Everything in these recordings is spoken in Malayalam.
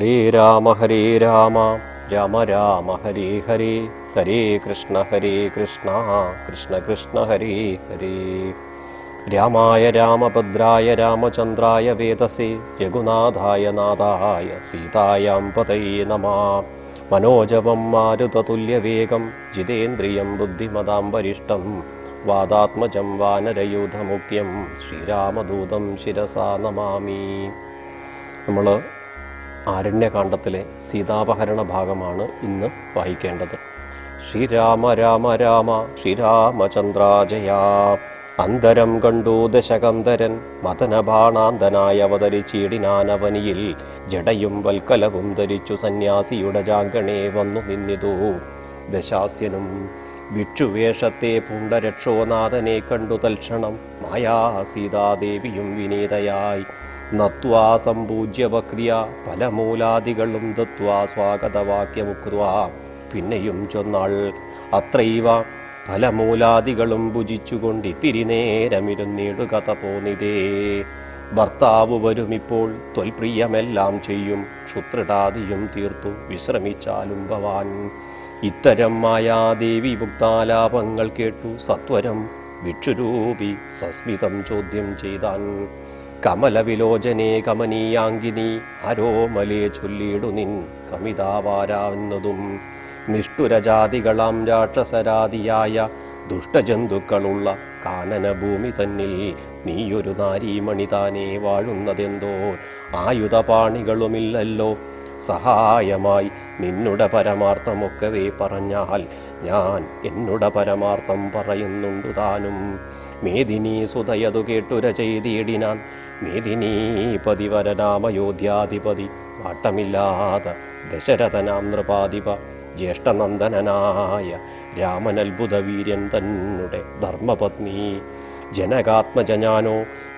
ഹരേ രാമ രാമ രാമ ഹരേ ഹരേ ഹരേ കൃഷ്ണ കൃഷ്ണ കൃഷ്ണ ഹരേ ഹരേ. രാമായ രാമഭദ്രായ രാമചന്ദ്രായ വേദസേ രഘുനാഥായ നാഥായ സീതായാം പതയേ നമഃ. മനോജവം മാരുതതുല്യവേഗം ജിതേന്ദ്രിയം ബുദ്ധിമതാം വരിഷ്ടം വാദാത്മജം വാനരയൂഥമുഖ്യം ശ്രീരാമദൂതം ശിരസാ നമാമി. നമ്മൾ ആരണ്യകാണ്ഡത്തിലെ സീതാപഹരണ ഭാഗമാണ് ഇന്ന് വായിക്കേണ്ടത്. ശ്രീരാമ രാമ രാമ ശ്രീരാമചന്ദ്രാജയ. അന്തരം കണ്ടു ദശകന്ധരൻ മദനബാണാന്തനായി അവതരിച്ചിടിനാനവനിയിൽ ജടയും വൽക്കലവും ധരിച്ചു സന്യാസിയുടെ ജാങ്കണേ വന്നു നിന്നിതു. ദശാസ്യനും വിക്ഷുവേഷത്തെ പൂണ്ട രക്ഷോനാഥനെ കണ്ടു തൽക്ഷണം മായാ സീതാദേവിയും വിനീതയായി നത്വാ സമ്പൂജ്യ വക്രിയ ഫലമൂലാദികളും ദത്വാ സ്വാഗതവാക്യമുക്വാ. പിന്നെയും ചൊന്നാൾ അത്രൈവ ഫലമൂലാദികളും ഭുജിച്ചുകൊണ്ടിത്തിരി നേരമിരുന്നിടുക തപോനിതേ. ഭർത്താവ് വരുമിപ്പോൾ ത്വൽപ്രിയമെല്ലാം ചെയ്യും ക്ഷുത്രിടാദിയും തീർത്തു വിശ്രമിച്ചാലും ഭവാൻ. ഇത്തരം മായാദേവി മുക്താലാപങ്ങൾ കേട്ടു സത്വരം വിക്ഷുരൂപി സസ്മിതം ചോദ്യം ചെയ്താൻ. കമലവിലോചനേ കമനീയാങ്കിനി ആരോമലേ ചൊല്ലിയിടു നിൻ കമിതാവാരാവുന്നതും. നിഷ്ഠുരജാതികളാം രാക്ഷസരാതിയായ ദുഷ്ടജന്തുക്കളുള്ള കാനനഭൂമി തന്നിൽ നീയൊരു നാരീമണി താനേ വാഴുന്നതെന്തോ. ആയുധപാണികളുമില്ലല്ലോ സഹായമായി നിന്നുടെ പരമാർത്ഥമൊക്കവേ പറഞ്ഞാൽ ഞാൻ എന്നുടെ പരമാർത്ഥം പറയുന്നുണ്ടു താനും. മേദിനി സുതയതു കേട്ടുര ചെയ്തിടിനാൻ മേദിനീപതി വരനാമയോധ്യാധിപതി വാട്ടമില്ലാതെ ദശരഥനാം നൃപാധിപ ജ്യേഷ്ഠനന്ദനായ രാമനത്ഭുതവീര്യൻ തന്നെ ധർമ്മപത്നി. ജനകാത്മജനാനോ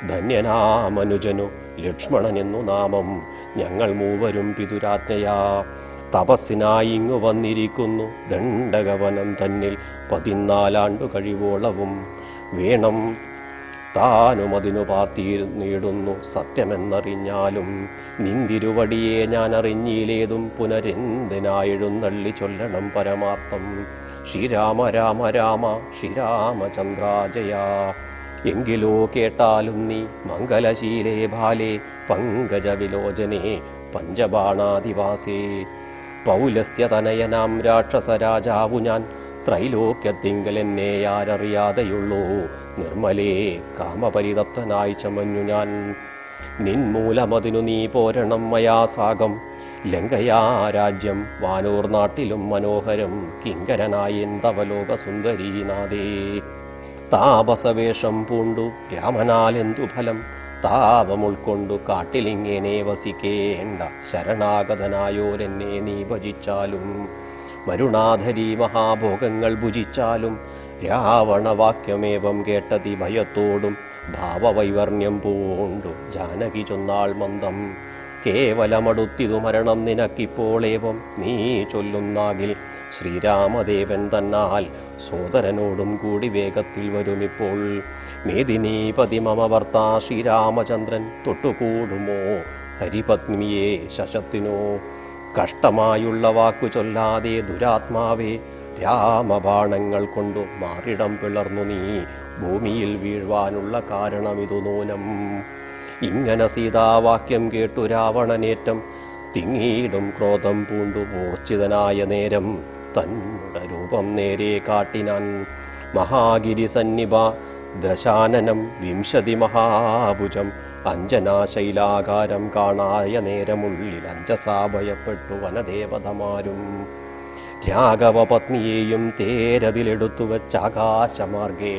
ധന്യനാമനുജനു ലക്ഷ്മണനെന്നു നാമം. ഞങ്ങൾ മൂവരും പിതുരാജ്ഞയാ തപസ്സിനായി ഇങ്ങു വന്നിരിക്കുന്നു. ദണ്ഡകവനം തന്നിൽ 14 കഴിവോളവും വേണം താനും അതിനു പാർത്തിരുന്നിടുന്നു സത്യമെന്നറിഞ്ഞാലും. നിന്തിരുവടിയെ ഞാൻ അറിഞ്ഞിലേതും പുനരെന്തിനായെഴുന്നള്ളി ചൊല്ലണം പരമാർത്ഥം. ശ്രീരാമ രാമ രാമ ശ്രീരാമചന്ദ്രാജയ. എങ്കിലോ കേട്ടാലും നീ മംഗലശീലേ ബാലേ പങ്കജവിലോചനേ പഞ്ചബാണാദിവാസേ. പൗലസ്ത്യതനയനാം രാക്ഷസരാജാവു ഞാൻ ത്രൈലോക്യത്തിങ്കൽ എന്നെ ആരറിയാതെയുള്ളൂ. നിർമ്മലേ കാമപരിതപ്തനായി ചമഞ്ഞു ഞാൻ. നിൻമൂലമതിനു നീ പോരണം മയാസാകം. ലങ്കയാ രാജ്യം വാനൂർ നാട്ടിലും മനോഹരം കിങ്കരനായി എന്തവലോക സുന്ദരീനാഥേ. താപസവേഷം പൂണ്ടു രാമനാൽ എന്തു ഫലം. താപമുൾക്കൊണ്ടു കാട്ടിലിങ്ങനെ വസിക്കേണ്ട ശരണാഗതനായോരെന്നെ നീ ഭജിച്ചാലും. മരുണാധരി മഹാഭോഗങ്ങൾ ഭുജിച്ചാലും രാവണവാക്യമേവം കേട്ടതി ഭയത്തോടും ഭാവവൈവർണ്യം പൂണ്ടു ജാനകി ചൊന്നാൾ മന്ദം. കേവലമടുത്തിതു മരണം നിനക്കിപ്പോളേവം നീ ചൊല്ലുന്നാകിൽ ശ്രീരാമദേവൻ തന്നാൽ സോദരനോടും കൂടി വേഗത്തിൽ വരുമിപ്പോൾ. മേദിനീപതി മമ ഭർത്താ ശ്രീരാമചന്ദ്രൻ തൊട്ടുകൂടുമോ ഹരിപത്നിയെ ശശത്തിനോ. കഷ്ടമായുള്ള വാക്കു ചൊല്ലാതെ ദുരാത്മാവേ രാമബാണങ്ങൾ കൊണ്ടു മാറിടം പിളർന്നു നീ ഭൂമിയിൽ വീഴ്വാനുള്ള കാരണമിതു നൂനം. ഇങ്ങനെ സീതാവാക്യം കേട്ടു രാവണനേറ്റം തിങ്ങീടും ക്രോധം പൂണ്ടു മൂർച്ഛിതനായ നേരം തന്നുടെ രൂപം നേരെ കാട്ടിനാൻ. മഹാഗിരി സന്നിഭ ദശാനനം 20 മഹാഭുജം അഞ്ജനാശൈലാകാരം കാണായ നേരമുള്ളിൽ അഞ്ജസാ ഭയപ്പെട്ടു വനദേവതമാരും. രാഘവപത്നിയെയും തേരതിലെടുത്തു വച്ചാകാശമാർഗേ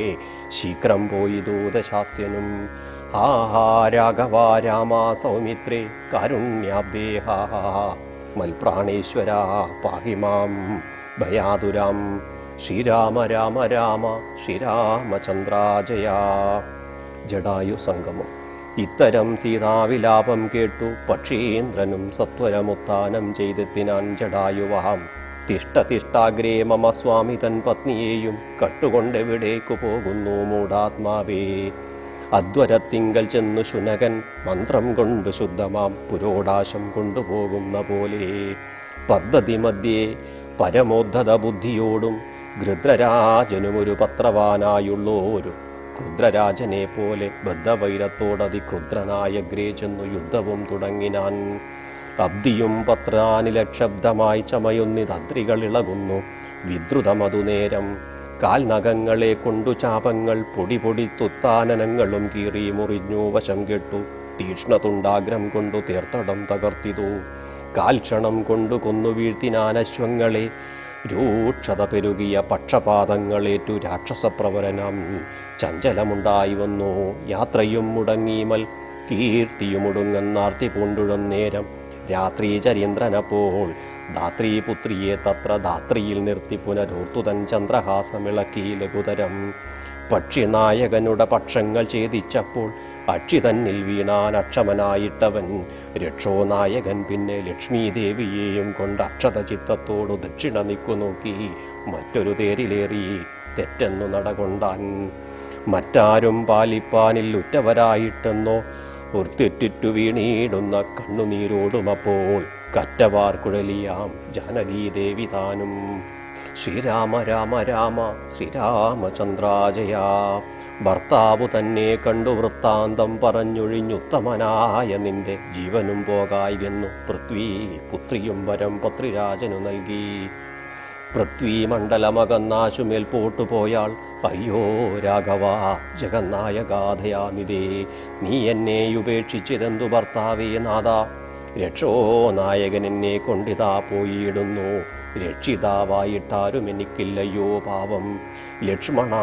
ശീഘ്രം പോയി ദൂതശാസ്യനും. ഹാ രാഘവ രാമ സൗമിത്രേ കാരുണ്യാബ്ദേഹ മൽപ്രാണേശ്വര പാഹിമാം ഭയാതുരാം. ശ്രീരാമ രാമ രാമ ശ്രീരാമചന്ദ്രാജയ. ജടായു സംഗമം. ഇത്തരം സീതാവിലാപം കേട്ടു പക്ഷീന്ദ്രനും സത്വരമുത്ഥാനം ചെയ്തെത്തിനാൻ ജടായുവാം. തിഷ്ടതിഷ്ടാഗ്രേ മമ സ്വാമി തൻ പത്നിയെയും കട്ടുകൊണ്ടെവിടേക്കു പോകുന്നു മൂഢാത്മാവേ. അദ്വരത്തിങ്കൽ ചെന്നു ശുനകൻ മന്ത്രം കൊണ്ട് ശുദ്ധമാം പുരോടാശം കൊണ്ടുപോകുന്ന പോലെ പദ്ധതി മധ്യേ പരമോദ്ധത ബുദ്ധിയോടും ഗൃദ്രരാജനുമൊരു പത്രവാനായുള്ളോരു ക്രുദ്രരാജനെ പോലെ ബദ്ധവൈരത്തോടതിക്രുദ്രനായഗ്രേ ചെന്നു യുദ്ധവും തുടങ്ങിനാൻ. അബ്ദിയും പത്രാനിലക്ഷബ്ദമായി ചമയുന്നിതദ്രികൾ ഇളകുന്നു വിദ്രുതമതു നേരം. കാൽനഖങ്ങളെ കൊണ്ടു ചാപങ്ങൾ പൊടി പൊടി തുത്താനനങ്ങളും കീറി മുറിഞ്ഞു വശം കെട്ടു. തീക്ഷ്ണതുണ്ടാഗ്രം കൊണ്ടു തീർത്തടം തകർത്തിതു. കാൽക്ഷണം കൊണ്ടു കൊന്നു വീഴ്ത്തിനാനശ്വങ്ങളെ. രൂക്ഷത പെരുകിയ പക്ഷപാതങ്ങളേറ്റു രാക്ഷസപ്രവരനം ചഞ്ചലമുണ്ടായി വന്നു. യാത്രയും മുടങ്ങീമൽ കീർത്തിയുമൊടുങ്ങെന്നാർത്തി പൂണ്ടുഴന്നേരം. രാത്രി ചരീന്ദ്രനപ്പോൾ ധാത്രീപുത്രിയെ തത്ര ധാത്രിയിൽ നിർത്തി പുനരോർത്തുതൻ ചന്ദ്രഹാസമിളക്കി ലഘുതരം. പക്ഷിനായകനുടെ പക്ഷങ്ങൾ ഛേദിച്ചപ്പോൾ അക്ഷി തന്നിൽ വീണാൻ അക്ഷമനായിട്ടവൻ. രക്ഷോനായകൻ പിന്നെ ലക്ഷ്മീദേവിയെയും കൊണ്ട് അക്ഷത ചിത്തത്തോടു ദക്ഷിണ നിക്കു നോക്കി മറ്റൊരു തേരിലേറി തെറ്റെന്നു നടകൊണ്ടാൻ. മറ്റാരും പാലിപ്പാനിൽ ഉറ്റവരായിട്ടെന്നോ ഒർത്തെറ്റിറ്റു വീണീടുന്ന കണ്ണുനീരോടുമപ്പോൾ കറ്റവാർ കുഴലിയാം ജാനകീദേവി താനും. ശ്രീരാമ രാമ രാമ ശ്രീരാമചന്ദ്രാജയ. ഭർത്താവു തന്നെ കണ്ടു വൃത്താന്തം പറഞ്ഞൊഴിഞ്ഞുത്തമനായ നിന്റെ ജീവനും പോകായെന്നു പൃഥ്വി പുത്രിയും വരം പത്രിരാജനു നൽകി. പൃഥ്വി മണ്ഡലമകന്നാശുമേൽ പോട്ടുപോയാൾ. അയ്യോ രാഘവ ജഗന്നായകാധയാനിതേ, നീ എന്നെ ഉപേക്ഷിച്ചതെന്തു ഭർത്താവേ നാഥ. രക്ഷോ നായകൻ എന്നെ കൊണ്ടിതാ പോയിടുന്നു. രക്ഷിതാവായിട്ടാരും എനിക്കില്ലയോ പാവം. ലക്ഷ്മണ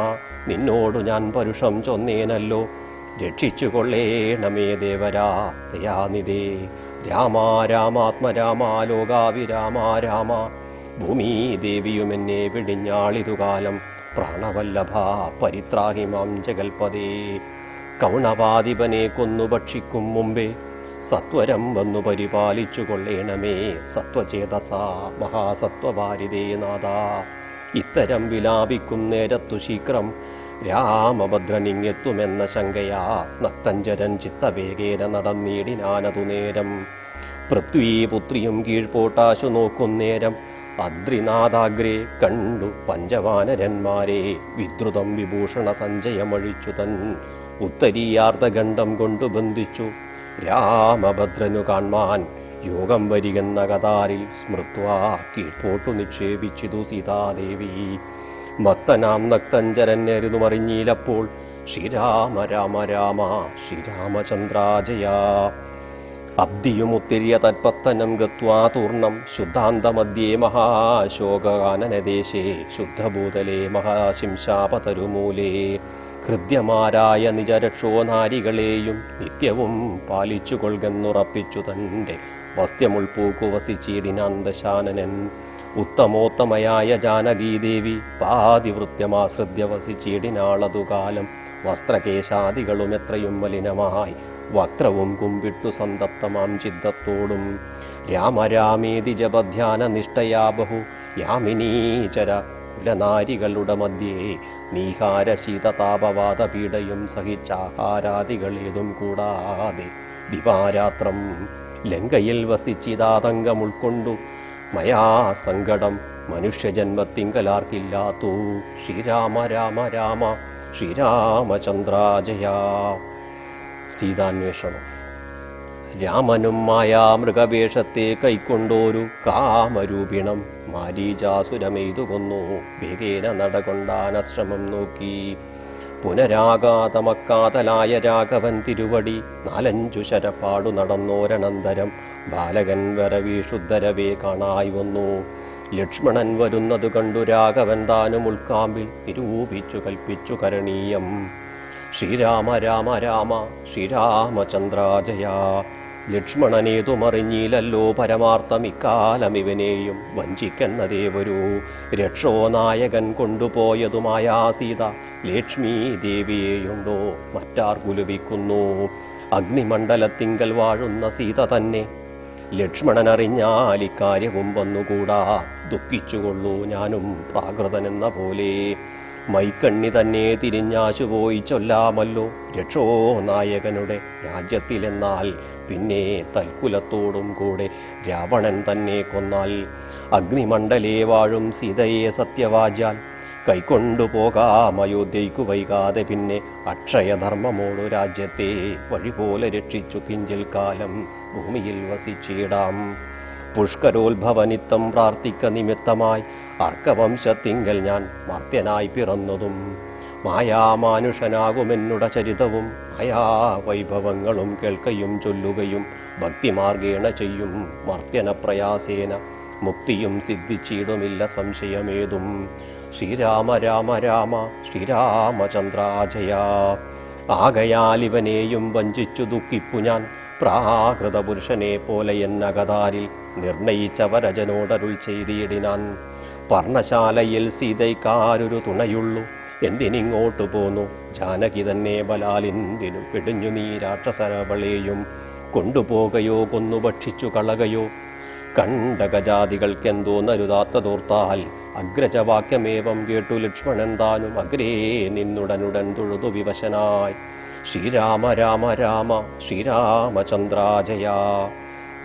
നിന്നോടു ഞാൻ പരുഷം ചൊന്നേനല്ലോ. രക്ഷിച്ചു കൊള്ളേണമേ ദേവരാ ദയാനിതേ. രാമ രാമാത്മരാമ ലോകാവിരാമ രാമ. ഭൂമി ദേവിയുമെന്നെ പിടിഞ്ഞാളിതുകാലം. പ്രാണവല്ലഭ പരിത്രാഹിമാം ജഗൽപദേ. കൗണവാധിപനെ കൊന്നു ഭക്ഷിക്കും മുമ്പേ സത്വരം വന്നു പരിപാലിച്ചു കൊള്ളേണമേ സത്വചേതസ മഹാസത്വഭാരിതേ നാഥ. ഇത്തരം വിലാപിക്കും നേരത്തു ശീഘ്രം രാമഭദ്രനിങ്ങെത്തുമെന്ന ശങ്കയാ നക്തഞ്ചരൻ ചിത്തവേഗേന നടന്നീടിനാനതു നേരം. പൃഥ്വീപുത്രിയും കീഴ്പോട്ടാശു നോക്കുന്നേരം അദ്രിനാഥാഗ്രേ കണ്ടു പഞ്ചവാനരന്മാരെ. വിദ്രുതം വിഭൂഷണ സഞ്ചയമഴിച്ചു തൻ ഉത്തരീയാർദ്ധഗണ്ഡം കൊണ്ടു ബന്ധിച്ചു. രാമഭദ്രനു കാൺമാൻ യോഗം വരികെന്ന കതാരിൽ സ്മൃത്വാ കീഴ്പോട്ടു നിക്ഷേപിച്ചിതു സീതാദേവി. മത്തനാം നക്തഞ്ചരനെരുതു മറിഞ്ഞീലപ്പോൾ ശ്രീരാമ രാമ രാമ ശ്രീരാമചന്ദ്രാജയ. അബ്ദിയും ഉത്തിരിയ തത്പത്തനം ഗത്വാ തൂർണം ശുദ്ധാന്തമധ്യേ മഹാശോകാനനദേശേ ശുദ്ധഭൂതലേ മഹാശിംശാപതരുമൂലേ. ഹൃദ്യമാരായ നിജരക്ഷോ നാരികളെയും നിത്യവും പാലിച്ചു കൊൾകെന്നുറപ്പിച്ചു തൻ്റെ വസ്ത്യമുൾപ്പൂക്കു വസിച്ചീടിനാൻ ദശാനനൻ. ഉത്തമോത്തമയായ ജാനകീദേവി പാതിവൃത്യമാശ്രിത്യ വസിച്ചീടിനാളതുകാലം. വസ്ത്രകേശാദികളും എത്രയും മലിനമായി വക്രവും കുമ്പിട്ടു സന്തപ്തമാം ചിത്തത്തോടും. രാമരാമേതി ജപധ്യാന നിഷ്ഠയാ ബഹു യാമിനീചര കുലനാരികളുടെ മധ്യേ. നീഹാര ശീതതാപവാദ പീഡയും സഹിച്ചാഹാരാദികളേതും കൂടാതെ ദിവാരാത്രം ലങ്കയിൽ വസിച്ചിതാതങ്കം ഉൾക്കൊണ്ടു മയാ സങ്കടം മനുഷ്യജന്മത്തിങ്കലാർക്കില്ലാത്തൂ. ശ്രീരാമ രാമ രാമ ശ്രീരാമചന്ദ്രാജയ. സീതാന്വേഷണം. രാമനും മായാ മൃഗവേഷത്തെ കൈക്കൊണ്ടോരു കാമരൂപിണം മാരീചാസുരമെയ്തു കൊന്നു. വേഗേന നടകൊണ്ടാനശ്രമം നോക്കി. പുനരാഘാതമക്കാതലായ രാഘവൻ തിരുവടി 4-5 ശരപ്പാടു നടന്നോരനന്തരം ബാലകൻ വരവീഷുദ്ധരവേ കാണായി വന്നു. ലക്ഷ്മണൻ വരുന്നതു കണ്ടു രാഘവൻ താനും ഉൾക്കാമ്പിൽ നിരൂപിച്ചു കൽപ്പിച്ചു കരണീയം. ശ്രീരാമ രാമ രാമ ശ്രീരാമചന്ദ്രാജയ. ലക്ഷ്മണനേതുമറിഞ്ഞില്ലല്ലോ പരമാർത്ഥം ഇക്കാലം ഇവനെയും വഞ്ചിക്കുന്നതേ വരൂ. രക്ഷോ നായകൻ കൊണ്ടുപോയതുമായ സീത ലക്ഷ്മീ ദേവിയെയുണ്ടോ മറ്റാർ കുലുവിക്കുന്നു. അഗ്നിമണ്ഡലത്തിങ്കൽ വാഴുന്ന സീത തന്നെ ലക്ഷ്മണനറിഞ്ഞാൽ ഇക്കാര്യവും വന്നുകൂടാ. ദുഃഖിച്ചുകൊള്ളൂ ഞാനും പ്രാകൃതനെന്ന പോലെ. മൈക്കണ്ണി തന്നെ തിരിഞ്ഞാശുപോയി ചൊല്ലാമല്ലോ രക്ഷോ നായകനുടെ രാജ്യത്തിലെന്നാൽ പിന്നെ തൽക്കുലത്തോടും കൂടെ രാവണൻ തന്നെ കൊന്നാൽ അഗ്നിമണ്ഡലേ വാഴും സീതയെ സത്യവാചാൽ കൈക്കൊണ്ടുപോകാം അയോധ്യയ്ക്കു വൈകാതെ പിന്നെ അക്ഷയധർമ്മമോടു രാജ്യത്തെ വഴിപോലെ രക്ഷിച്ചു കിഞ്ചിൽ കാലം ഭൂമിയിൽ വസിച്ചിടാം. പുഷ്കരോത്ഭവനിത്തം പ്രാർത്ഥിക്ക നിമിത്തമായി അർക്കവംശത്തിങ്കൽ ഞാൻ മർത്യനായി പിറന്നതും മായാമാനുഷനാകുമെന്നുട ചരിതവും മായാവൈഭവങ്ങളും കേൾക്കയും ചൊല്ലുകയും ഭക്തിമാർഗേണ ചെയ്യും മർത്യന പ്രയാസേന മുക്തിയും സിദ്ധിച്ചിടുമില്ല സംശയമേതും. ശ്രീരാമ രാമ രാമ ശ്രീരാമചന്ദ്രാജയ. ആകയാൽ ഇവനെയും വഞ്ചിച്ചു ദുഃഖിപ്പു ഞാൻ പ്രാകൃത പുരുഷനെ പോലെ എന്നകതാരിൽ നിർണയിച്ച വരജനോടരുൾ ചെയ്തിടിനാൻ. പർണശാലയിൽ സീതയ്ക്കാരൊരു തുണയുള്ളൂ, എന്തിനിങ്ങോട്ടു പോന്നു ജാനകി തന്നെ ബലാലിന്തിനു പിടിഞ്ഞു നീ രാക്ഷസരവളെയും കൊണ്ടുപോകയോ കൊന്നു ഭക്ഷിച്ചു കളകയോ. കണ്ടകജാതികൾക്കെന്തോന്നരുതാത്തതോർത്താൽ അഗ്രജവാക്യമേവം കേട്ടു ലക്ഷ്മണൻ താനും അഗ്രേ നിന്നുടനുടൻ തൊഴുതു വിവശനായി. ശ്രീരാമ രാമ രാമ ശ്രീരാമചന്ദ്രാജയ.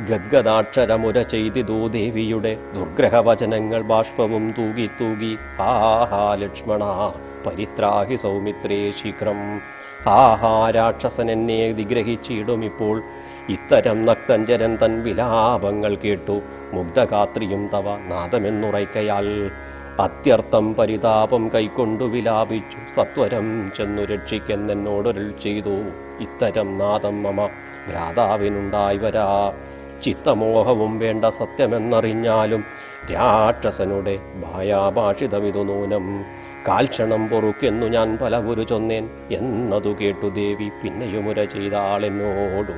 ഗദ്ഗദാക്ഷരമുര ചെയ്തിതു ദേവിയുടെ ദുർഗ്രഹവചനങ്ങൾ ബാഷ്പവും തൂകി തൂകി. ആഹാ ലക്ഷ്മണ പരിത്രാഹി സൗമിത്രേ ശീഘ്രം. ആഹാ രാക്ഷസൻ എന്നെ നിഗ്രഹിച്ചിടുമിപ്പോൾ. ഇത്തരം നക്തഞ്ചരൻ തൻ വിലാപങ്ങൾ കേട്ടു മുഗ്ധഗാത്രിയും തവ നാദമെന്നുറയ്ക്കയാൽ. അത്യർത്ഥം പരിതാപം കൈക്കൊണ്ടു വിലാപിച്ചു സത്വരം ചെന്നു രക്ഷിക്കെന്നോടൊരുൾ ചെയ്തു. ഇത്തരം നാദം മമ ഭ്രാതാവിനുണ്ടായി വരാ. ചിത്തമോഹവും വേണ്ട സത്യമെന്നറിഞ്ഞാലും രാക്ഷസനുടെ ഭായാഭാഷിതമിതു നൂനം. കാൽക്ഷണം പൊറുക്കെന്നു ഞാൻ പലവുരു ചൊന്നേൻ എന്നതു കേട്ടു ദേവി പിന്നെയുമുര ചെയ്താളെന്നോടു.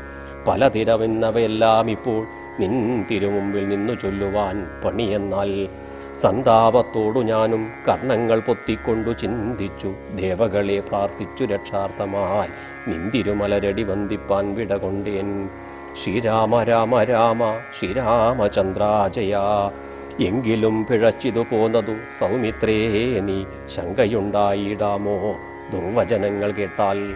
പലതിരമെന്നവയെല്ലാം ഇപ്പോൾ നിൻ തിരുമുമ്പിൽ നിന്നു ചൊല്ലുവാൻ പണിയെന്നാൽ. സന്താപത്തോടു ഞാനും കർണങ്ങൾ പൊത്തിക്കൊണ്ടു ചിന്തിച്ചു ദേവകളെ പ്രാർത്ഥിച്ചു രക്ഷാർത്ഥമായി നിന്തിരുമലരടി വന്ദിപ്പാൻ വിടകൊണ്ടേൻ. ശ്രീരാമ രാമ രാമ ശ്രീരാമചന്ദ്രാജയ. എങ്കിലും പിഴച്ചിതു പോന്നതു സൗമിത്രേ നീ ശങ്കയുണ്ടായിടാമോ ദുർവചനങ്ങൾ കേട്ടാൽ.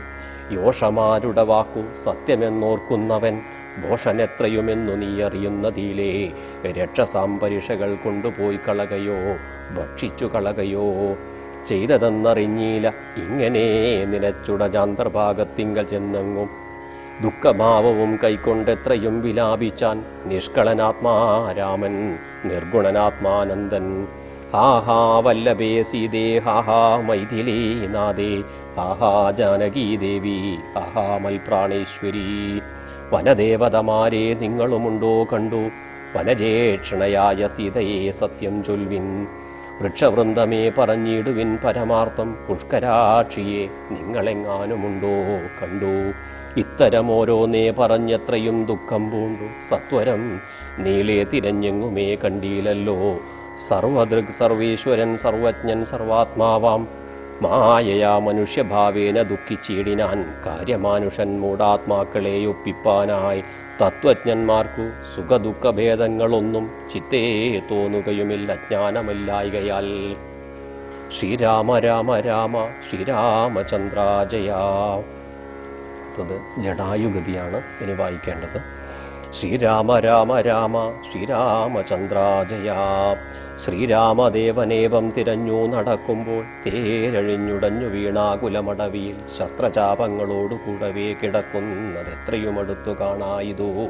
യോഷമാരുടെ വാക്കു സത്യമെന്നോർക്കുന്നവൻ ഭോഷനെത്രയുമെന്നു നീ അറിയുന്നതിലേ. രക്ഷസാംപരിഷകൾ കൊണ്ടുപോയി കളകയോ ഭക്ഷിച്ചു കളകയോ ചെയ്തതെന്നറിഞ്ഞീല. ഇങ്ങനെ നിലച്ചുടജാന്തർഭാഗത്തിങ്കൽ ചെന്നെങ്ങും ദുഃഖഭാവവും കൈക്കൊണ്ടെത്രയും വിലാപിച്ചാൻ. നിഷ്കളനാത്മാ രാമൻ നിർഗുണനാത്മാനന്ദൻ. ആഹാ വല്ലഭേ സീതേ ഹാഹാ മൈഥിലീ നാദേ ആഹാ ജാനകീ ദേവി ആഹാ മൽപ്രാണേശ്വരി. വനദേവതമാരെ നിങ്ങളുമുണ്ടോ കണ്ടു വനജേക്ഷണയായ സീതയെ സത്യം ചൊൽവിൻ. വൃക്ഷവൃന്ദമേ പറഞ്ഞിടുവിൻ പരമാർത്ഥം പുഷ്കരാക്ഷിയെ നിങ്ങളെങ്ങാനുമുണ്ടോ കണ്ടു. ഇത്തരമോരോന്നേ പറഞ്ഞത്രയും ദുഃഖം പൂണ്ടു സത്വരം നീളെ തിരഞ്ഞെങ്ങുമേ കണ്ടീലല്ലോ. സർവദൃക് സർവേശ്വരൻ സർവജ്ഞൻ സർവാത്മാവാം മായയാ മനുഷ്യഭാവേന ദുഃഖിച്ചീടിനാൻ. കാര്യമാനുഷൻ മൂഢാത്മാക്കളെ ഒപ്പിപ്പാനായി തത്വജ്ഞന്മാർക്കു സുഖദുഃഖഭേദങ്ങളൊന്നും ചിത്തേ തോന്നുകയുമില്ല ജ്ഞാനമില്ലായികയാൽ. ശ്രീരാമ രാമ രാമ ശ്രീരാമചന്ദ്രാജയ. അത് ജടായുഗതിയാണ് ഇനി വായിക്കേണ്ടത്. ശ്രീരാമ രാമ രാമ ശ്രീരാമചന്ദ്രാജയ. ശ്രീരാമദേവനേവം തിരഞ്ഞു നടക്കുമ്പോൾ തേരഴിഞ്ഞുടഞ്ഞു വീണാകുലമടവിയിൽ ശസ്ത്രചാപങ്ങളോടു കൂടവേ കിടക്കുന്നതെത്രയുമടുത്തു കാണായിതു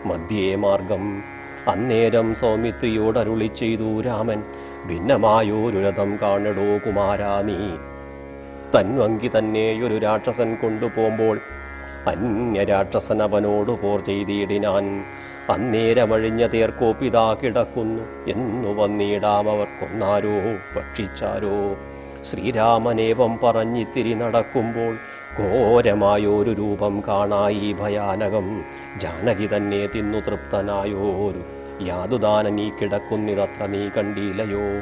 മധ്യേ മാർഗം. അന്നേരം സൗമിത്രിയോടരുളി ചെയ്തു രാമൻ. ഭിന്നമായൊരു രഥം കാണടോ കുമാരാ നീ. തൻവങ്കി തന്നെയൊരു രാക്ഷസൻ കൊണ്ടുപോകുമ്പോൾ അന്യരാക്ഷസൻ അവനോട് പോർ ചെയ്തിടിനാൻ. അന്നേരമഴിഞ്ഞ തേർക്കോപ്പിതാ കിടക്കുന്നു എന്നു വന്നിടാം അവർ കൊന്നാരോ ഭക്ഷിച്ചാരോ. ശ്രീരാമനേവം പറഞ്ഞിത്തിരി നടക്കുമ്പോൾ ഘോരമായൊരു രൂപം കാണായി ഭയാനകം. ജാനകി തന്നെ തിന്നു തൃപ്തനായോരു യാതുദാന നീ കിടക്കുന്നിതത്ര നീ കണ്ടീലയോ.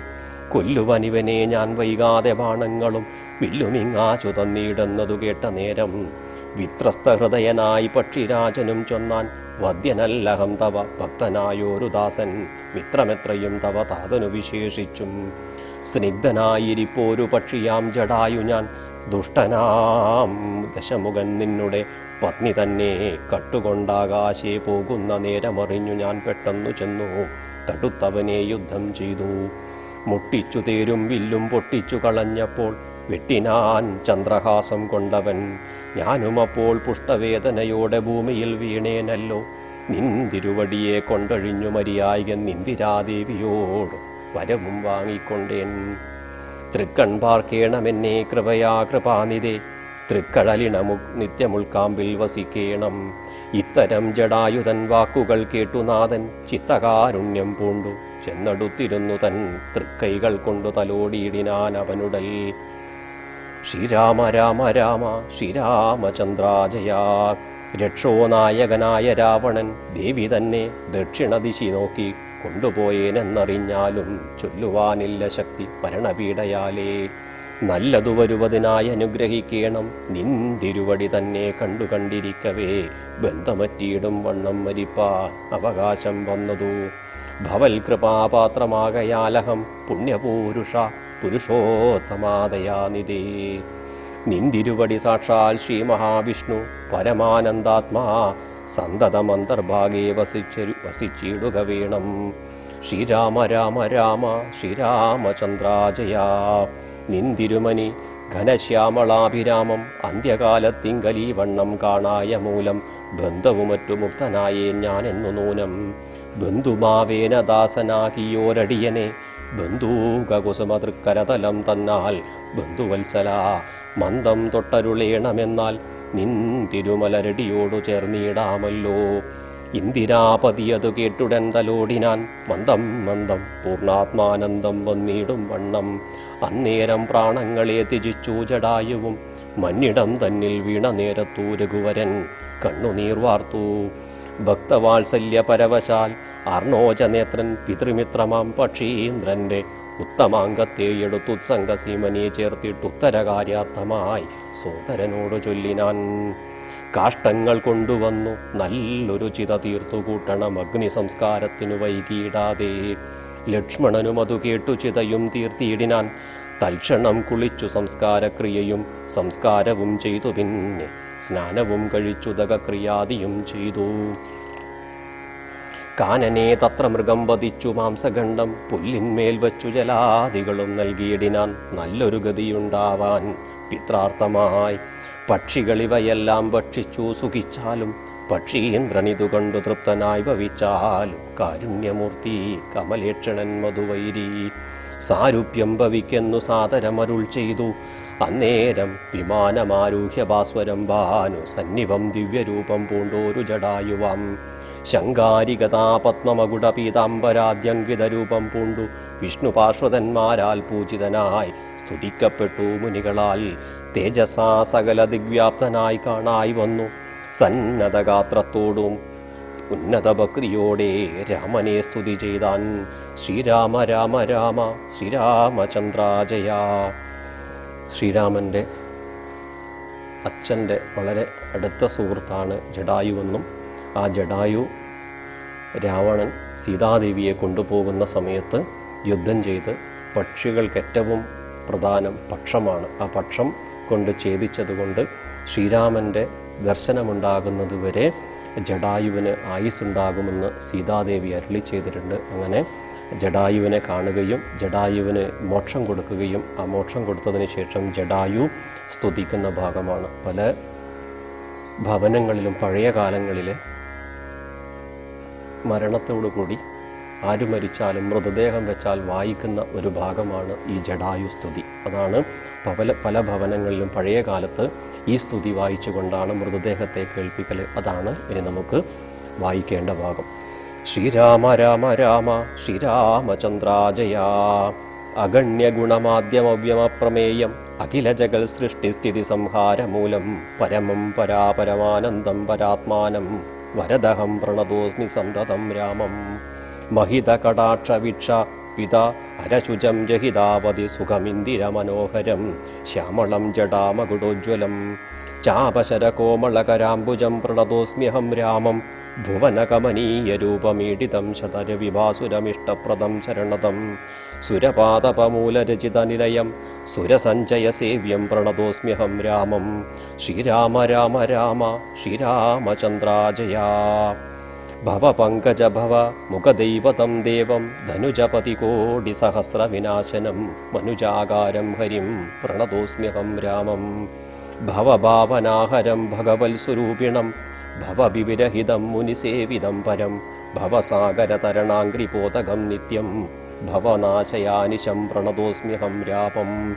കൊല്ലുവനിവനെ ഞാൻ വൈകാതെ ബാണങ്ങളും വില്ലുമിങ്ങാച്ചു തന്നിടുന്നതു കേട്ട നേരം വിത്രസ്തഹൃദയനായി പക്ഷിരാജനും ചൊന്നാൻ. വദ്യനല്ലഹം തവ ഭക്തനായോരു ദാസൻ മിത്രമെത്രയും തവ താതനു വിശേഷിച്ചും. സ്നിഗ്ധനായിരിപ്പോരു പക്ഷിയാം ജടായു ഞാൻ, ദുഷ്ടനാം ദശമുഖൻ നിന്നുടെ പത്നി തന്നെ കട്ടുകൊണ്ടാകാശേ പോകുന്ന നേരമറിഞ്ഞു ഞാൻ പെട്ടെന്നു ചെന്നു തടുത്തവനെ യുദ്ധം ചെയ്തു. മുട്ടിച്ചു തേരും വില്ലും പൊട്ടിച്ചു കളഞ്ഞപ്പോൾ വെട്ടിനാൻ ചന്ദ്രഹാസം കൊണ്ടവൻ. ഞാനുമപ്പോൾ പുഷ്ടവേദനയോടെ ഭൂമിയിൽ വീണേനല്ലോ. നിന്തിരുവടിയെ കൊണ്ടഴിഞ്ഞു മരിയായകൻ ഇന്ദിരാദേവിയോട് വരവും വാങ്ങിക്കൊണ്ടേൻ. തൃക്കൺ പാർക്കേണമെന്നെ കൃപയാ കൃപാനിധേ, തൃക്കടലിണമു നിത്യമുൾക്കാമ്പിൽ വസിക്കേണം. ഇത്തരം ജടായുധൻ വാക്കുകൾ കേട്ടുനാഥൻ ചിത്തകാരുണ്യം പൂണ്ടു ചെന്നടുത്തിരുന്നു തൻ തൃക്കൈകൾ കൊണ്ടു തലോടിയിടിനാൻ അവനുടൽ. ശ്രീരാമ രാമ രാമ ശ്രീരാമചന്ദ്രാജയാ. രക്ഷോ നായകനായ രാവണൻ ദേവി തന്നെ ദക്ഷിണദിശി നോക്കി കൊണ്ടുപോയേനെന്നറിഞ്ഞാലും ചൊല്ലുവാനില്ല ശക്തി മരണപീഡയാലേ. നല്ലതു വരുവതിനായി അനുഗ്രഹിക്കേണം, നിന്തിരുവടി തന്നെ കണ്ടിരിക്കവേ ബന്ധമറ്റിയിടും വണ്ണം മരിപ്പാൻ അവകാശം വന്നതു. ഭവൽ കൃപാപാത്രമാകയാലഹം പുണ്യപൂരുഷ പുരുഷോത്തമാദയാനിധേ. നിന്തിരുവടി സാക്ഷാൽ ശ്രീ മഹാവിഷ്ണു പരമാനന്ദാത്മാ സന്തതമന്തർഭാഗേ വസിച്ചിടുക വേണം. ശ്രീരാമ രാമ രാമ ശ്രീരാമചന്ദ്രാജയാ. നിന്തിരുമനി ഘനശ്യാമളാഭിരാമം അന്ത്യകാലത്തിങ്കലീ വണ്ണം കാണായ മൂലം ബന്ധവുമറ്റു മുക്തനായേ ഞാനെന്നു നൂനം. ബന്ധുമാവേന ദാസനാകിയോരടിയനെ ബന്ധൂകുസുമതൃക്കരതലം തന്നാൽ ബന്ധുവത്സല മന്ദം തൊട്ടരുളേണമെന്നാൽ നിൻ തിരുമലരടിയോടു ചേർന്നിടാമല്ലോ. ഇന്ദിരാപതിയതു കേട്ടുടൻ തലോടിനാൻ മന്ദം മന്ദം പൂർണ്ണാത്മാനന്ദം വന്നിടും വണ്ണം. അന്നേരം പ്രാണങ്ങളെ ത്യജിച്ചു ജടായുവും മന്നിടം തന്നിൽ വീണ നേരത്തു രഘുവരൻ കണ്ണുനീർ വാർത്തു. ഭക്തവാത്സല്യ പരവശാൽ അർണോജനേത്രൻ പിതൃമിത്രമാം പക്ഷീന്ദ്രന്റെ ഉത്തമാംഗത്തെ എടുത്തുത്സംഗസീമനെ ചേർത്തിട്ടുത്തരകാര്യാർത്ഥമായി സോദരനോട് ചൊല്ലിനാൻ. കാഷ്ടങ്ങൾ കൊണ്ടുവന്നു നല്ലൊരു ചിത തീർത്തുകൂട്ടണം അഗ്നി സംസ്കാരത്തിനു വൈകിയിടാതെ. ലക്ഷ്മണനും അതു കേട്ടു ചിതയും തീർത്തിയിടിനാൻ. തൽക്ഷണം കുളിച്ചു സംസ്കാരക്രിയയും സംസ്കാരവും ചെയ്തു. പിന്നെ സ്നാനവും കഴിച്ചുദകക്രിയാദിയും ചെയ്തു. കാനനെ തത്ര മൃഗം വധിച്ചു മാംസഖണ്ഡം പുല്ലിന്മേൽ വച്ചു ജലാദികളും നൽകിയിടിനാൻ. നല്ലൊരു ഗതിയുണ്ടാവാൻ പിത്രാർത്ഥമായി പക്ഷികളിവയെല്ലാം ഭക്ഷിച്ചു സുഖിച്ചാലും പക്ഷീന്ദ്രനിതു കണ്ടു തൃപ്തനായി ഭവിച്ചാലും കാരുണ്യമൂർത്തി കമലേക്ഷണൻ മധുവൈരി സാരൂപ്യം ഭവിക്കെന്നു സാദരമരുൾ ചെയ്തു. അന്നേരം വിമാനമാരൂഹ്യ ഭാസ്വരം ഭാനു സന്നിഭം ദിവ്യരൂപം പൂണ്ടോരു ജടായുവാം. ശങ്കാരികഥാ പത്മമകുട പീതാംബരാദ്യങ്കിത രൂപം പൂണ്ടു വിഷ്ണു പാർശ്വതന്മാരാൽ പൂജിതനായി സ്തുതിക്കപ്പെട്ടു മുനികളാൽ. തേജസാ സകല ദിഗ്വ്യാപ്തനായി കാണായി വന്നു. സന്നദ്ധഗാത്രത്തോടും ഉന്നത ഭക്തിയോടെ രാമനെ സ്തുതി ചെയ്താൻ. ശ്രീരാമ രാമ രാമ ശ്രീരാമചന്ദ്രാജയാ. ശ്രീരാമൻ്റെ അച്ഛൻ്റെ വളരെ അടുത്ത സുഹൃത്താണ് ജടായുവെന്നും ആ ജടായു രാവണൻ സീതാദേവിയെ കൊണ്ടുപോകുന്ന സമയത്ത് യുദ്ധം ചെയ്ത് പക്ഷികൾക്ക് ഏറ്റവും പ്രധാനം പക്ഷമാണ്. ആ പക്ഷം കൊണ്ട് ഛേദിച്ചതുകൊണ്ട് ശ്രീരാമൻ്റെ ദർശനമുണ്ടാകുന്നതുവരെ ജടായുവിന് ആയുസ്സുണ്ടാകുമെന്ന് സീതാദേവി അരുളി ചെയ്തിട്ടുണ്ട്. അങ്ങനെ ജടായുവിനെ കാണുകയും ജടായുവിന് മോക്ഷം കൊടുക്കുകയും ആ മോക്ഷം കൊടുത്തതിന് ശേഷം ജടായു സ്തുതിക്കുന്ന ഭാഗമാണ്. പല ഭവനങ്ങളിലും പഴയ കാലങ്ങളിലെ മരണത്തോടുകൂടി ആര് മരിച്ചാലും മൃതദേഹം വെച്ചാൽ വായിക്കുന്ന ഒരു ഭാഗമാണ് ഈ ജടായു സ്തുതി. അതാണ് പല ഭവനങ്ങളിലും പഴയ കാലത്ത് ഈ സ്തുതി വായിച്ചുകൊണ്ടാണ് മൃതദേഹത്തെ കേൾപ്പിക്കൽ. അതാണ് ഇനി നമുക്ക് വായിക്കേണ്ട ഭാഗം. ശ്രീരാമ രാമ രാമ ശ്രീരാമചന്ദ്രാജയാ. അഗണ്യഗുണമാദ്യമവ്യമപ്രമേയം അഖില ജഗൽ സൃഷ്ടിസ്ഥിതി സംഹാരമൂലം പരമം പരാപരമാനന്ദം പരാത്മാനം വരദഹം പ്രണതോസ്മി സന്തതം രാമം. മഹിത കടാക്ഷ വീക്ഷ പിത അരശുചം രഹിതാവതി സുഖമിന്ദിര മനോഹരം ശ്യാമളം ജടാമകുടോജ്വലം ചാപശര കോമളകരാംബുജം പ്രണതോസ്മ്യഹം രാമം ഭുവനകമനീയരൂപമീഡിതം ശതരവിഭാസുരമിഷ്ടപ്രദം ശരണതം സുരപാദപമൂലരചിതനിലയം സുരസഞ്ജയസേവ്യം പ്രണതോസ്മ്യഹം രാമം. ശ്രീരാമ രാമ രാമ ശ്രീരാമചന്ദ്രാജയാ. ഭവപങ്കജഭവ മുഖദൈവതം ദേവം ധനുജപതികോടിസഹസ്രവിനാശനം മനുജാകാരം ഹരിം പ്രണതോസ്മ്യഹം രാമം. ഭവഭാവനാഹരം ഭഗവത്സ്വരൂപിണം ഭവവിവിരഹിതം മുനിസേവിതം പരം ഭവസാഗരതരണാംഗ്രിപോതകം നിത്യം ഭവനാശയാനിശം പ്രണതോസ്മ്യഹം രാമം.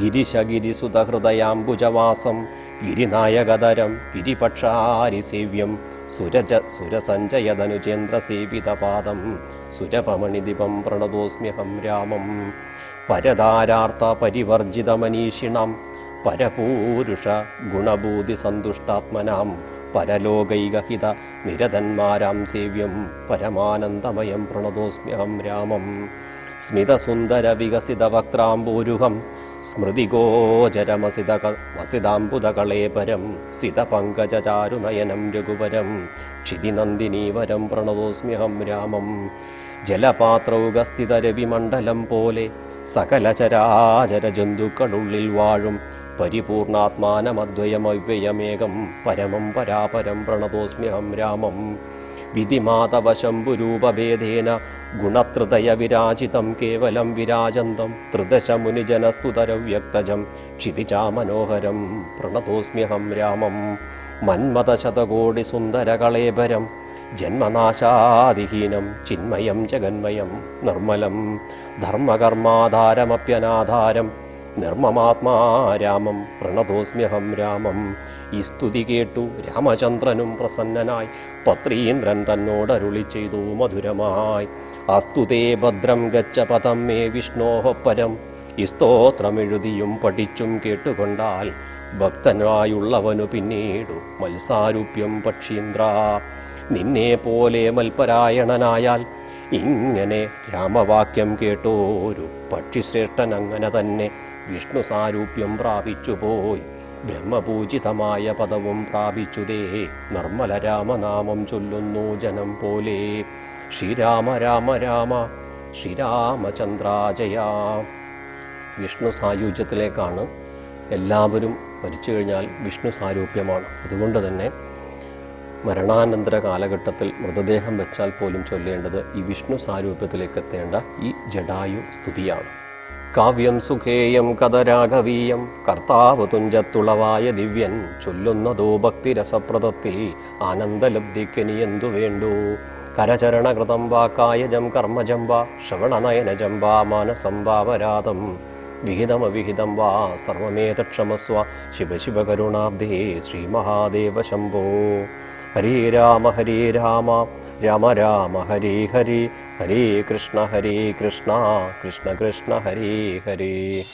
ഗിരിശഗിരിസുതഹൃദയാംബുജവാസം ഗിരിനായകതരം ഗിരിപക്ഷാരിസേവ്യം സുരസഞ്ജയധനുജേന്ദ്രസേവിതപാദം സുരപമണിദിപം പ്രണതോസ്മ്യഹം രാമം. പരതാരാർത്ഥ പരിവർജിതമനീഷിണം പരപൂരുഷ ഗുണഭൂതിസന്തുഷ്ടാത്മനാം പരലോകൈകഹിത നിരതന്മാരാം സേവ്യം പരമാനന്ദമയം പ്രണതോസ്മ്യഹം രാമം. സ്മിതസുന്ദരവികസിതവക്ത്രാംബൂരുഹം സ്മൃതിഗോചരമസിതാംബുദകളേപരം സിതപങ്കജചാരുനയനം രഘുവരം ക്ഷിതിനന്ദിനീവരം പ്രണതോസ്മ്യഹം രാമം. ജലപാത്രൗകസ്ഥിതരവിമണ്ഡലം പോലെ സകല ചരാചര ജന്തുക്കളുള്ളിൽ വാഴും പരിപൂർണാത്മാനമദ്വയമവ്യയമേകം പരമം പരാപരം പ്രണതോസ്മ്യഹം രാമം. വിധിമാതവശംഭുരൂപഭേദേന ഗുണത്രിതയ വിരാജിതം കേവലം വിരാജന്തം ത്രിദശ മുനിജനസ്തുതരവ്യക്തജം ക്ഷിതിജാമനോഹരം പ്രണതോസ്മ്യഹം രാമം. മന്മഥശതകോടിസുന്ദരകളേബരം ജന്മനാശാദിഹീനം ചിന്മയം ജഗന്മയം നിർമ്മലം ധർമ്മകർമാധാരമപ്യനാധാരം നിർമ്മമാത്മാ രാമം പ്രണതോസ്മ്യഹം രാമം. ഈ സ്തുതി കേട്ടു രാമചന്ദ്രനും പ്രസന്നനായി പത്രീന്ദ്രൻ തന്നോടരുളി ചെയ്തു മധുരമായി. അസ്തുതേ ഭദ്രം ഗച്ഛ പദം മേ വിഷ്ണോഹ പരം. ഈ സ്തോത്രമെഴുതിയും പഠിച്ചും കേട്ടുകൊണ്ടാൽ ഭക്തനായുള്ളവനു പിന്നീടു മത്സാരൂപ്യം പക്ഷീന്ദ്ര. നിന്നെ പോലെ മൽപരായണനായാൽ ഇങ്ങനെ രാമവാക്യം കേട്ടോരു പക്ഷിശ്രേഷ്ഠൻ അങ്ങനെ തന്നെ വിഷ്ണു സാരൂപ്യം പ്രാപിച്ചുപോയി ബ്രഹ്മപൂജിതമായ പദവും പ്രാപിച്ചുതേ. നിർമ്മല രാമനാമം ചൊല്ലുന്നു ജനം പോലെ. ശ്രീരാമ രാമ രാമ ശ്രീരാമചന്ദ്രാജയാ. വിഷ്ണു സായുജ്യത്തിലേക്കാണ് എല്ലാവരും മരിച്ചു കഴിഞ്ഞാൽ വിഷ്ണു സാരൂപ്യമാണ്. അതുകൊണ്ട് തന്നെ മരണാനന്തര കാലഘട്ടത്തിൽ മൃതദേഹം വെച്ചാൽ പോലും ചൊല്ലേണ്ടത് ഈ വിഷ്ണു സാരൂപ്യത്തിലേക്ക് എത്തേണ്ട ഈ ജടായു സ്തുതിയാണ്. കാവ്യം സുഖേയം കഥരാഘവീയം കർത്താവ് തുഞ്ചത്തുളവായ ദിവ്യൻ ചൊല്ലുന്നതോ ഭക്തിരസപ്രദത്തിൽ ആനന്ദലബ്ധിക്കനി എന്തു വേണ്ടു. കരചരണകൃതം വാ കായജം കർമ്മജം വാ ശ്രവണനയനജം വാ മാനസം വാവരാതം വിഹിതമവിഹിതം വാ സർവമേതക്ഷമസ്വ ശിവ ശിവ കരുണാബ്ധേ ശ്രീമഹാദേവ ശംഭോ. ഹരേ രാമ രാമ രാമ ഹരേ ഹരേ ഹരേ കൃഷ്ണ കൃഷ്ണ കൃഷ്ണ ഹരേ ഹരേ.